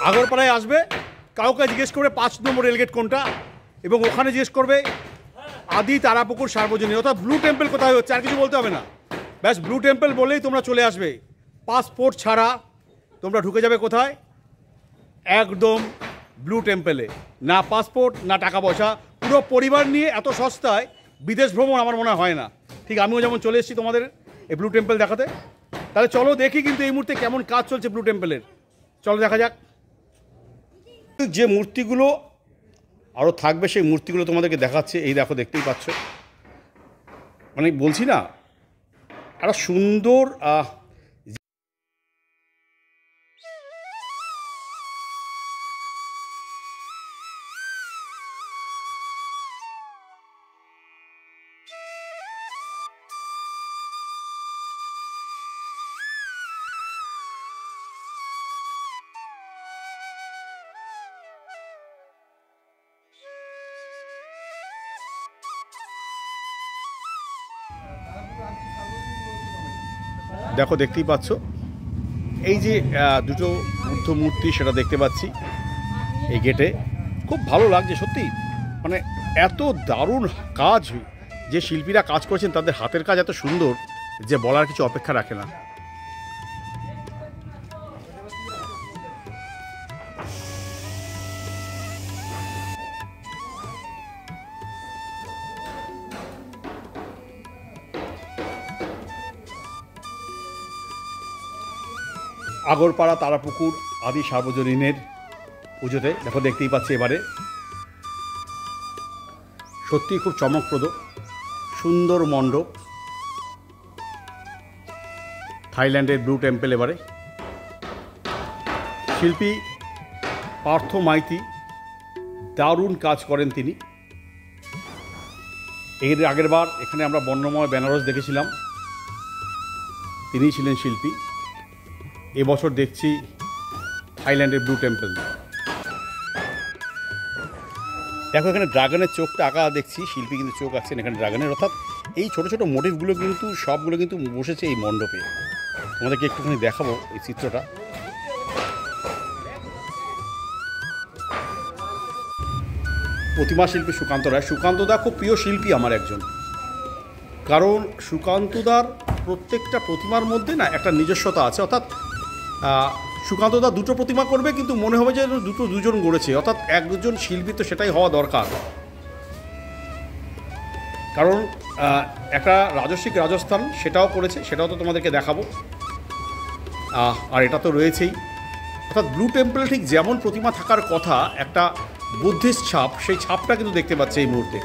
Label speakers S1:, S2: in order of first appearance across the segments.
S1: আগরপাড়ায় আসবে, কাউকে জিজ্ঞেস করবে 5 নম্বর রেলগেট কোনটা, এবং ওখানে জিজ্ঞেস করবে আদি তারাপুকুর সার্বজনীন, অর্থাৎ ব্লু টেম্পল কোথায় হচ্ছে, আর কিছু বলতে হবে না। ব্যাস ব্লু টেম্পল বলেই তোমরা চলে আসবে। পাসপোর্ট ছাড়া তোমরা ঢুকে যাবে কোথায়? একদম ব্লু টেম্পলে। না পাসপোর্ট, না টাকা পয়সা, পুরো পরিবার নিয়ে এত সস্তায় বিদেশ ভ্রমণ আমার মনে হয় না। ঠিক আমিও যেমন চলে এসেছি তোমাদের এই ব্লু টেম্পল দেখাতে। তাহলে চলো দেখি কিন্তু এই মুহূর্তে কেমন কাজ চলছে ব্লু টেম্পলের। চলো দেখা যাক। যে মূর্তিগুলো আরও থাকবে সেই মূর্তিগুলো তোমাদেরকে দেখাচ্ছে। এই দেখো, দেখতেই পাচ্ছ, মানে বলছি না, একটা সুন্দর দেখো, দেখতেই পাচ্ছ এই যে দুটো বুদ্ধ মূর্তি, সেটা দেখতে পাচ্ছি এই গেটে। খুব ভালো লাগছে সত্যি, মানে এত দারুণ কাজ, যে শিল্পীরা কাজ করেছেন তাদের হাতের কাজ এত সুন্দর যে বলার কিছু অপেক্ষা রাখে না। আগরপাড়া তারাপুকুর আদি সার্বজনীনের পুজোতে দেখো, দেখতেই পাচ্ছি এবারে সত্যিই খুব চমকপ্রদ, সুন্দর মণ্ডপ। থাইল্যান্ডের ব্লু টেম্পল। এবারে শিল্পী পার্থ মাইতি দারুণ কাজ করেন তিনি। এর আগের বার এখানে আমরা বর্ণময় বেনারস দেখেছিলাম, তিনিই ছিলেন শিল্পী। এবছর দেখছি থাইল্যান্ডের ব্লু টেম্পল। দেখো, এখানে ড্রাগনের চোখটা আঁকা দেখছি, শিল্পী কিন্তু চোখ আঁকছেন এখানে ড্রাগনের। অর্থাৎ এই ছোটো ছোটো মোটিভগুলো কিন্তু সবগুলো কিন্তু বসেছে এই মণ্ডপে। তোমাদেরকে একটুখানি দেখাবো এই চিত্রটা। প্রতিমা শিল্পী সুকান্ত রায়। সুকান্তদা খুব প্রিয় শিল্পী আমার একজন, কারণ সুকান্তদার প্রত্যেকটা প্রতিমার মধ্যে না একটা নিজস্বতা আছে। অর্থাৎ সুকান্তদা দুটো প্রতিমা করবে, কিন্তু মনে হবে যে দুজন গড়েছে। অর্থাৎ একজন শিল্পী তো সেটাই হওয়া দরকার, কারণ একটা রাজস্বিক রাজস্থান সেটাও করেছে, সেটাও তো তোমাদেরকে দেখাবো। আর এটা তো রয়েছেই। অর্থাৎ ব্লু টেম্পলে ঠিক যেমন প্রতিমা থাকার কথা, একটা বুদ্ধিস্ট ছাপ, সেই ছাপটা কিন্তু দেখতে পাচ্ছে এই মুহূর্তে।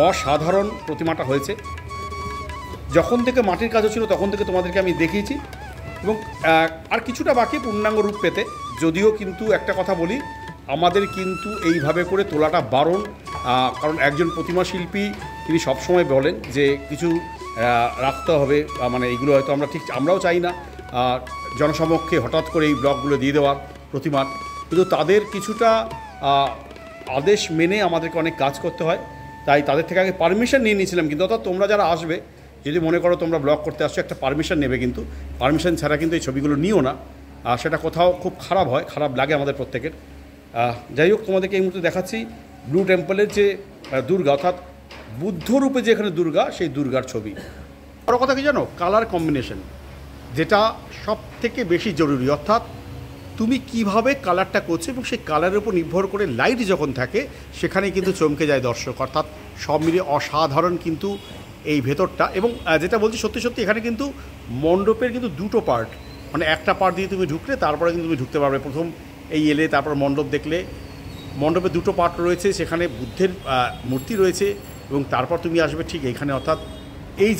S1: অসাধারণ প্রতিমাটা হয়েছে। যখন থেকে মাটির কাজ হচ্ছিল তখন থেকে তোমাদেরকে আমি দেখিয়েছি এবং আর কিছুটা বাকি পূর্ণাঙ্গ রূপ পেতে। যদিও কিন্তু একটা কথা বলি, আমাদের কিন্তু এইভাবে করে তোলাটা বারণ, কারণ একজন প্রতিমা শিল্পী তিনি সবসময় বলেন যে কিছু রাখতে হবে, মানে এইগুলো হয়তো আমরাও চাই না জনসমক্ষে হঠাৎ করে এই ব্লকগুলো দিয়ে দেওয়ার প্রতিমার, কিন্তু তাদের কিছুটা আদেশ মেনে আমাদেরকে অনেক কাজ করতে হয়। তাই তাদের থেকে আগে পারমিশন নিয়ে নিয়েছিলাম, কিন্তু অর্থাৎ তোমরা যারা আসবে যদি মনে করো তোমরা ব্লগ করতে আসছো, একটা পারমিশন নেবে, কিন্তু পারমিশন ছাড়া কিন্তু এই ছবিগুলো নিও না, সেটা কোথাও খুব খারাপ হয়, খারাপ লাগে আমাদের প্রত্যেকের। যাই হোক, তোমাদেরকে এই মুহূর্তে দেখাচ্ছি ব্লু টেম্পলের যে দুর্গা, অর্থাৎ বুদ্ধরূপে যে এখানে দুর্গা, সেই দুর্গার ছবি। বড় কথা কি জানো, কালার কম্বিনেশন যেটা সব থেকে বেশি জরুরি, অর্থাৎ তুমি কিভাবে কালারটা করছো এবং সেই কালারের উপর নির্ভর করে লাইট যখন থাকে সেখানে কিন্তু চমকে যায় দর্শক। অর্থাৎ সব মিলিয়ে অসাধারণ কিন্তু এই ভেতরটা। এবং যেটা বলছি সত্যি সত্যি, এখানে কিন্তু মণ্ডপের কিন্তু দুটো পার্ট, মানে একটা পার্ট দিয়ে তুমি ঢুকলে তারপরে কিন্তু তুমি ঢুকতে পারবে। প্রথম এই এলে তারপর মণ্ডপ দেখলে, মণ্ডপে দুটো পার্ট রয়েছে, সেখানে বুদ্ধের মূর্তি রয়েছে এবং তারপর তুমি আসবে ঠিক এইখানে। অর্থাৎ এই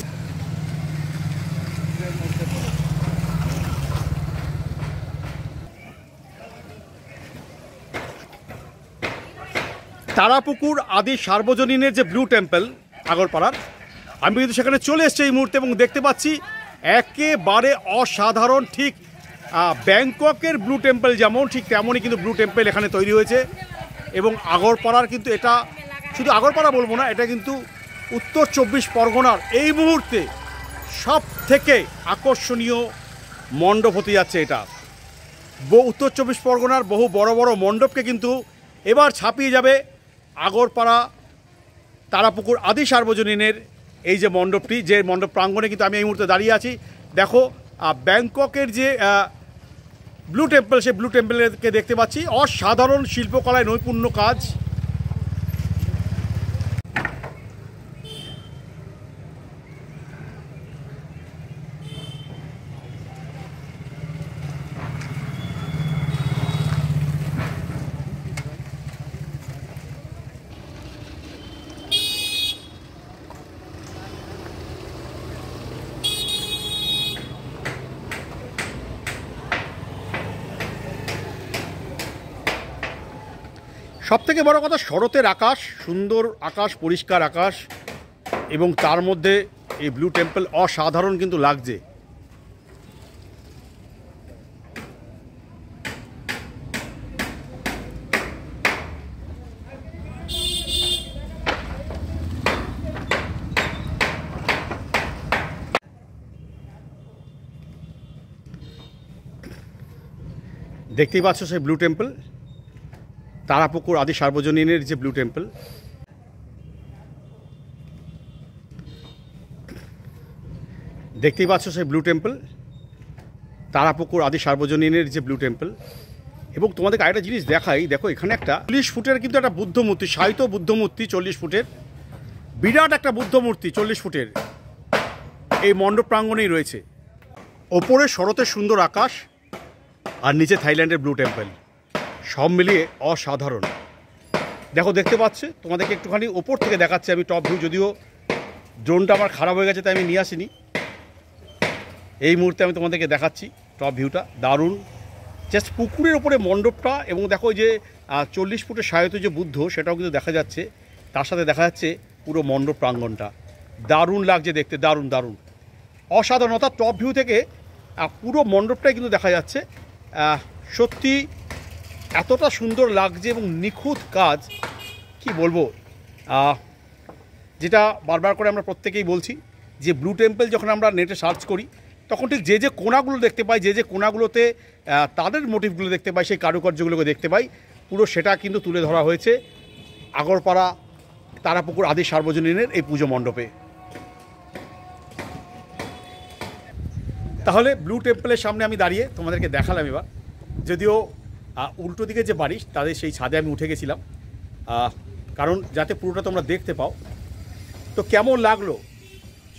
S1: তারাপুকুর আদি সার্বজনীনের যে ব্লু টেম্পল আগরপাড়ার, আমি কিন্তু সেখানে চলে এসেছি এই মুহূর্তে এবং দেখতে পাচ্ছি একেবারে অসাধারণ। ঠিক ব্যাংককের ব্লু টেম্পল যেমন, ঠিক তেমনই কিন্তু ব্লু টেম্পল এখানে তৈরি হয়েছে। এবং আগরপাড়ার কিন্তু এটা শুধু আগরপাড়া বলবো না, এটা কিন্তু উত্তর 24 পরগনার এই মুহূর্তে সব থেকে আকর্ষণীয় মণ্ডপ হতে যাচ্ছে। এটা উত্তর 24 পরগনার বহু বড় বড় মণ্ডপকে কিন্তু এবার ছাপিয়ে যাবে আগরপাড়া তারাপুকুর আদি সার্বজনীনের এই যে মণ্ডপটি, যে মণ্ডপ প্রাঙ্গণে কিন্তু আমি এই মুহূর্তে দাঁড়িয়ে আছি। দেখো ব্যাংককের যে ব্লু টেম্পল, সেই ব্লু টেম্পলকে দেখতে পাচ্ছি। অসাধারণ শিল্পকলায় নৈপুণ্য কাজ। সবথেকে বড় কথা, শরতের আকাশ, সুন্দর আকাশ, পরিষ্কার আকাশ, এবং তার মধ্যে এই ব্লু টেম্পল অসাধারণ কিন্তু লাগছে। দেখতেই পাচ্ছ সেই ব্লু টেম্পল, তারাপুকুর আদি সার্বজনীনের যে ব্লু টেম্পল। দেখতেই পাচ্ছ সেই ব্লু টেম্পল, তারাপুকুর আদি সার্বজনীনের যে ব্লু টেম্পল। এবং তোমাদেরকে আরেকটা জিনিস দেখাই, দেখো এখানে একটা 40 ফুটের কিন্তু একটা বুদ্ধ মূর্তি, সাহিত্য বুদ্ধ মূর্তি 40 ফুটের, বিরাট একটা বুদ্ধ মূর্তি 40 ফুটের এই মণ্ডপ প্রাঙ্গণেই রয়েছে। ওপরে শরতের সুন্দর আকাশ আর নিচে থাইল্যান্ডের ব্লু টেম্পল, সব মিলিয়ে অসাধারণ। দেখো দেখতে পাচ্ছে, তোমাদেরকে একটুখানি ওপর থেকে দেখাচ্ছি আমি টপ ভিউ, যদিও ড্রোনটা আমার খারাপ হয়ে গেছে তাই আমি নিয়ে আসিনি। এই মুহূর্তে আমি তোমাদেরকে দেখাচ্ছি টপ ভিউটা, দারুণ। জাস্ট পুকুরের ওপরে মণ্ডপটা, এবং দেখো যে 40 ফুটের সাহিত্য যে বুদ্ধ, সেটাও কিন্তু দেখা যাচ্ছে, তার সাথে দেখা যাচ্ছে পুরো মণ্ডপ প্রাঙ্গণটা। দারুণ লাগছে দেখতে, দারুণ দারুণ অসাধারণ। অর্থাৎ টপ ভিউ থেকে পুরো মণ্ডপটাই কিন্তু দেখা যাচ্ছে। সত্যি এতটা সুন্দর লাগছে এবং নিখুঁত কাজ, কি বলবো। যেটা বারবার করে আমরা প্রত্যেকেই বলছি যে ব্লু টেম্পল যখন আমরা নেটে সার্চ করি তখন ঠিক যে যে কোণাগুলো দেখতে পাই, যে যে কোণাগুলোতে তাদের মোটিভগুলো দেখতে পাই, সেই কারুকার্যগুলোকে দেখতে পাই, পুরো সেটা কিন্তু তুলে ধরা হয়েছে আগরপাড়া তারাপুকুর আদি সার্বজনীনের এই পুজো মণ্ডপে। তাহলে ব্লু টেম্পলের সামনে আমি দাঁড়িয়ে তোমাদেরকে দেখালাম এবার, যদিও উল্টো দিকে যে বাড়ি তাদের সেই ছাদে আমি উঠে গেছিলাম, কারণ যাতে পুরোটা তোমরা দেখতে পাও। তো কেমন লাগলো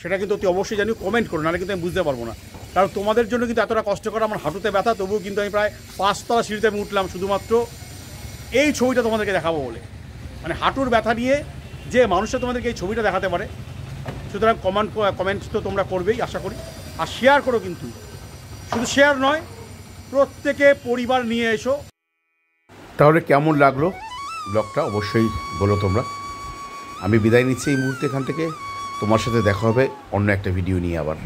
S1: সেটা কিন্তু অতি অবশ্যই জানিও, কমেন্ট করো, নাহলে কিন্তু আমি বুঝতে পারবো না। কারণ তোমাদের জন্য কিন্তু এতটা কষ্ট করা, আমার হাঁটুতে ব্যথা, তবুও কিন্তু আমি প্রায় 5 তলা সিঁড়িতে আমি উঠলাম শুধুমাত্র এই ছবিটা তোমাদেরকে দেখাবো বলে। মানে হাঁটুর ব্যথা নিয়ে যে মানুষটা তোমাদেরকে এই ছবিটা দেখাতে পারে। সুতরাং কমেন্ট তো তোমরা করবেই আশা করি, আর শেয়ার করো কিন্তু, শুধু শেয়ার নয়, প্রত্যেকে পরিবার নিয়ে এসো।
S2: তাহলে কেমন লাগলো ব্লগটা অবশ্যই বলো তোমরা। আমি বিদায় নিচ্ছি এই মুহূর্তে এখান থেকে। তোমার সাথে দেখা হবে অন্য একটা ভিডিও নিয়ে আবার।